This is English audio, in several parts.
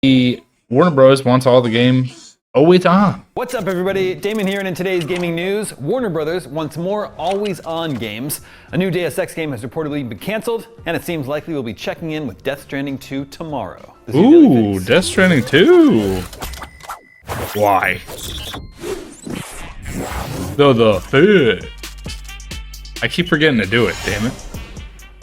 the Warner Bros. Wants all the games always on. What's up, everybody? Damon here, and in today's gaming news, Warner Bros. Wants more always-on games. A new Deus Ex game has reportedly been canceled, and it seems likely we'll be checking in with Death Stranding 2 tomorrow. Ooh, Death Stranding 2. Why? The food. I keep forgetting to do it, damn it.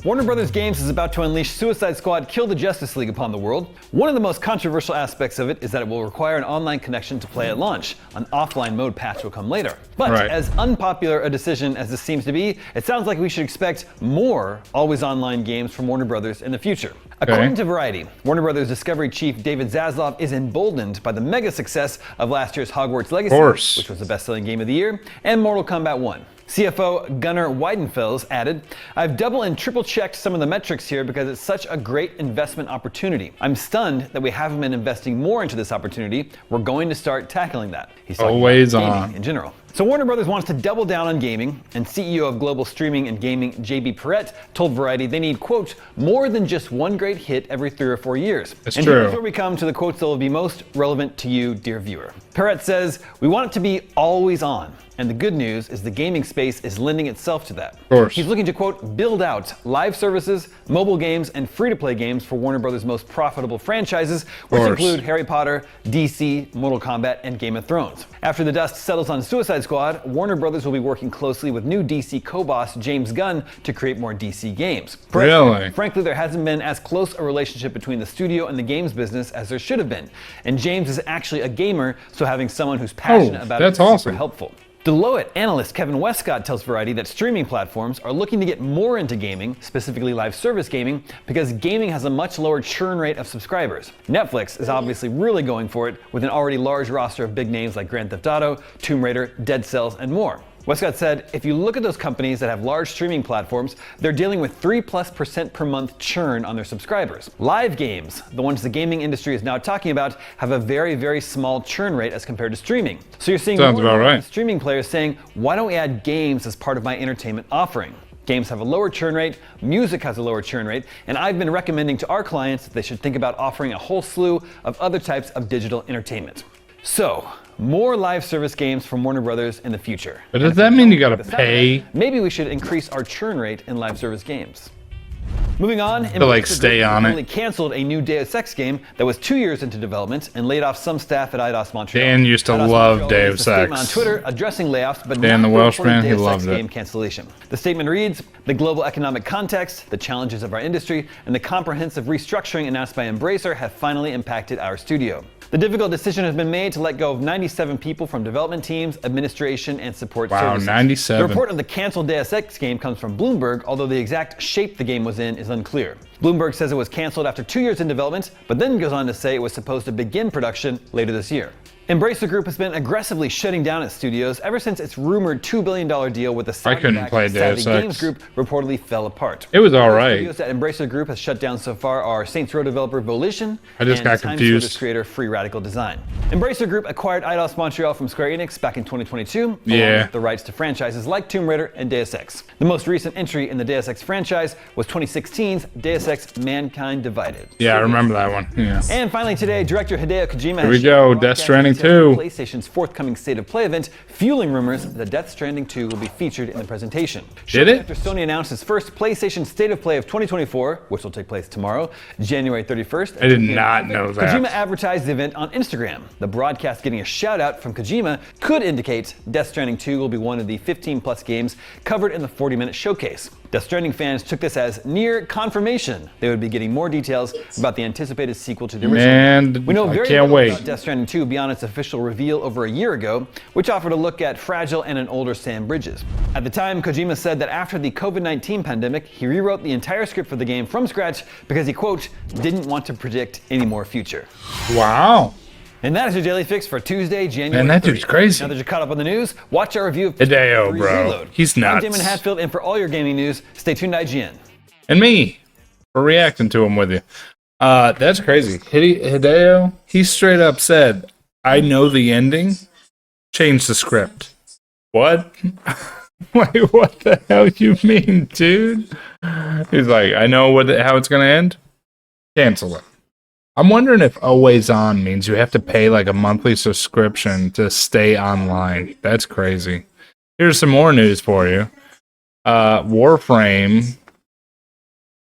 Warner Bros. Games is about to unleash Suicide Squad Kill the Justice League upon the world. One of the most controversial aspects of it is that it will require an online connection to play at launch. An offline mode patch will come later. But as unpopular a decision as this seems to be, it sounds like we should expect more always online games from Warner Bros. In the future. According to Variety, Warner Bros. Discovery chief David Zaslav is emboldened by the mega success of last year's Hogwarts Legacy, which was the best-selling game of the year, and Mortal Kombat 1. CFO Gunnar Weidenfels added, "I've double and triple checked some of the metrics here because it's such a great investment opportunity. I'm stunned that we haven't been investing more into this opportunity. We're going to start tackling that." He's talking always about on gaming in general. So Warner Bros. Wants to double down on gaming, and CEO of global streaming and gaming JB Perrette told Variety they need, quote, more than just one great hit every 3 or 4 years. That's and true. Here's where we come to the quotes that will be most relevant to you, dear viewer. Perrette says, "We want it to be always on. And the good news is the gaming space is lending itself to that." Of course. He's looking to, quote, build out live services, mobile games, and free-to-play games for Warner Bros.' most profitable franchises, which include Harry Potter, DC, Mortal Kombat, and Game of Thrones. After the dust settles on Suicide Squad, Warner Bros. Will be working closely with new DC co-boss James Gunn to create more DC games. Really? Frankly, there hasn't been as close a relationship between the studio and the games business as there should have been. And James is actually a gamer, so having someone who's passionate about it is super helpful. Deloitte analyst Kevin Westcott tells Variety that streaming platforms are looking to get more into gaming, specifically live service gaming, because gaming has a much lower churn rate of subscribers. Netflix is obviously really going for it with an already large roster of big names like Grand Theft Auto, Tomb Raider, Dead Cells, and more. Westcott said, if you look at those companies that have large streaming platforms, they're dealing with 3+% per month churn on their subscribers. Live games, the ones the gaming industry is now talking about, have a very, very small churn rate as compared to streaming. So you're seeing more streaming players saying, why don't we add games as part of my entertainment offering? Games have a lower churn rate, music has a lower churn rate, and I've been recommending to our clients that they should think about offering a whole slew of other types of digital entertainment. So, more live service games from Warner Bros. In the future. But does that mean you gotta pay? Maybe we should increase our churn rate in live service games. Moving on, to like stay on it. Canceled a new Deus Ex game that was 2 years into development and laid off some staff at Eidos Montreal. Dan used to love Deus Ex. On Twitter addressing layoffs, but Dan the Welshman, he Deus loved Ex it. Game cancellation. The statement reads, "The global economic context, the challenges of our industry, and the comprehensive restructuring announced by Embracer have finally impacted our studio. The difficult decision has been made to let go of 97 people from development teams, administration, and support services." 97. The report of the canceled Deus Ex game comes from Bloomberg, although the exact shape the game was in is unclear. Bloomberg says it was canceled after 2 years in development, but then goes on to say it was supposed to begin production later this year. Embracer Group has been aggressively shutting down its studios ever since its rumored $2 billion deal with the Saudi Games Group reportedly fell apart. It was alright. Studios that Embracer Group has shut down so far are Saints Row developer Volition and Times Square creator Free Radical Design. Embracer Group acquired Eidos Montreal from Square Enix back in 2022, along with the rights to franchises like Tomb Raider and Deus Ex. The most recent entry in the Deus Ex franchise was 2016's Deus Ex Mankind Divided. Yeah, I remember that one. Yeah. And finally today, director Hideo Kojima Here we go, Death Stranding 2. PlayStation's forthcoming State of Play event, fueling rumors that Death Stranding 2 will be featured in the presentation. Did it? After Sony announced its first PlayStation State of Play of 2024, which will take place tomorrow, January 31st. I did not know that. Kojima advertised the event on Instagram. The broadcast getting a shout out from Kojima could indicate Death Stranding 2 will be one of the 15+ games covered in the 40-minute showcase. Death Stranding fans took this as near confirmation they would be getting more details about the anticipated sequel to the original. Man, we know very little about Death Stranding 2 beyond its official reveal over a year ago, which offered a look at Fragile and an older Sam Bridges. At the time, Kojima said that after the COVID-19 pandemic, he rewrote the entire script for the game from scratch because he, quote, didn't want to predict any more future. Wow. And that is your daily fix for Tuesday, January 30th. Man, that dude's crazy. Now that you're caught up on the news, watch our review of Hideo, bro. Reload. He's nuts. I'm Damon Hatfield, and for all your gaming news, stay tuned to IGN. And me, for reacting to him with you. That's crazy. Hideo, he straight up said, I know the ending, change the script. What? Wait, what the hell you mean, dude? He's like, I know how it's going to end, cancel it. I'm wondering if always on means you have to pay like a monthly subscription to stay online. That's crazy. Here's some more news for you. Warframe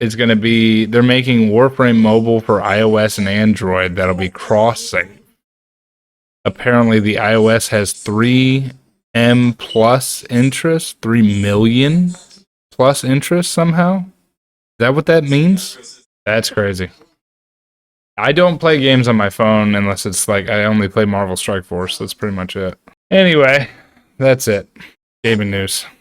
is going to be, they're making Warframe mobile for iOS and Android that'll be cross-save. Apparently the iOS has 3M plus interest, 3 million plus interest somehow. Is that what that means? That's crazy. I don't play games on my phone unless it's like I only play Marvel Strike Force. That's pretty much it. Anyway, that's it. Gaming news.